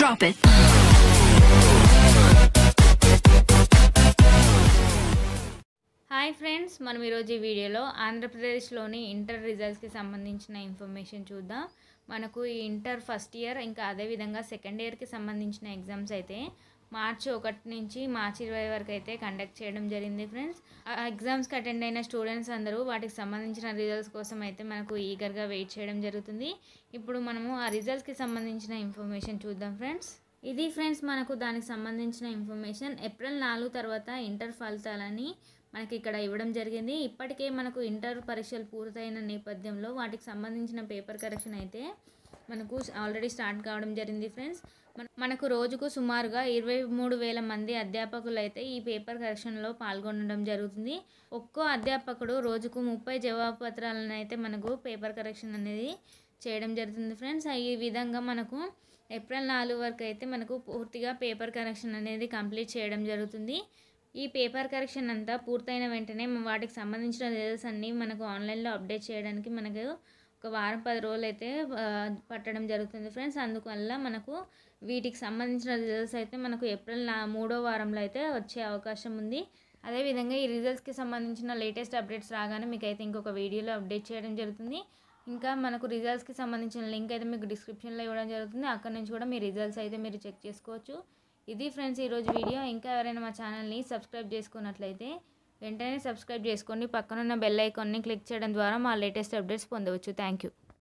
Drop it. Hi friends, మనం ఈరోజు ఈ వీడియోలో ఆంధ్రప్రదేశ్లోని ఇంటర్ రిజల్ట్స్కి సంబంధించిన ఇన్ఫర్మేషన్ చూద్దాం. మనకు ఈ ఇంటర్ ఫస్ట్ ఇయర్ ఇంకా అదేవిధంగా సెకండ్ ఇయర్కి సంబంధించిన ఎగ్జామ్స్ అయితే మార్చి 1 నుంచి మార్చి 20 వరకు అయితే కండక్ట్ చేయడం జరిగింది ఫ్రెండ్స్. ఆ ఎగ్జామ్స్కి అటెండ్ అయిన స్టూడెంట్స్ అందరూ వాటికి సంబంధించిన రిజల్ట్స్ కోసం అయితే మనకు ఈగర్గా వెయిట్ చేయడం జరుగుతుంది. ఇప్పుడు మనము ఆ రిజల్ట్స్కి సంబంధించిన ఇన్ఫర్మేషన్ చూద్దాం ఫ్రెండ్స్. ఇది ఫ్రెండ్స్ మనకు దానికి సంబంధించిన ఇన్ఫర్మేషన్. ఏప్రిల్ 4 తర్వాత ఇంటర్ ఫలితాలని మనకి ఇక్కడ ఇవ్వడం జరిగింది. ఇప్పటికే మనకు ఇంటర్ పరీక్షలు పూర్తయిన నేపథ్యంలో వాటికి సంబంధించిన పేపర్ కరెక్షన్ అయితే మనకు ఆల్రెడీ స్టార్ట్ కావడం జరిగింది ఫ్రెండ్స్. మనకు రోజుకు సుమారుగా 23,000 మంది అధ్యాపకులు అయితే ఈ పేపర్ కరెక్షన్లో పాల్గొనడం జరుగుతుంది. ఒక్కో అధ్యాపకుడు రోజుకు 30 జవాబు పత్రాలను అయితే మనకు పేపర్ కరెక్షన్ అనేది చేయడం జరుగుతుంది ఫ్రెండ్స్. ఈ విధంగా మనకు ఏప్రిల్ 4 వరకు అయితే మనకు పూర్తిగా పేపర్ కరెక్షన్ అనేది కంప్లీట్ చేయడం జరుగుతుంది. ఈ పేపర్ కరెక్షన్ అంతా పూర్తయిన వెంటనే వాటికి సంబంధించిన రిజల్ట్స్ అన్నీ మనకు ఆన్లైన్లో అప్డేట్ చేయడానికి మనకు ఒక వారం 10 రోజులు అయితే పట్టడం జరుగుతుంది ఫ్రెండ్స్. అందువల్ల మనకు వీటికి సంబంధించిన రిజల్ట్స్ అయితే మనకు ఏప్రిల్ 3వ వారంలో అయితే వచ్చే అవకాశం ఉంది. అదేవిధంగా ఈ రిజల్ట్స్కి సంబంధించిన లేటెస్ట్ అప్డేట్స్ రాగానే మీకు అయితే ఇంకొక వీడియోలో అప్డేట్ చేయడం జరుగుతుంది. ఇంకా మనకు రిజల్ట్స్కి సంబంధించిన లింక్ అయితే మీకు డిస్క్రిప్షన్లో ఇవ్వడం జరుగుతుంది. అక్కడ నుంచి కూడా మీ రిజల్ట్స్ అయితే మీరు చెక్ చేసుకోవచ్చు. ఇది ఫ్రెండ్స్ ఈరోజు వీడియో. ఇంకా ఎవరైనా మా ఛానల్ని సబ్స్క్రైబ్ చేసుకున్నట్లయితే వెంటనే సబ్స్క్రైబ్ చేసుకోండి. పక్కనున్న బెల్ ఐకాన్ని క్లిక్ చేయడం ద్వారా మా లేటెస్ట్ అప్డేట్స్ పొందవచ్చు. Thank you.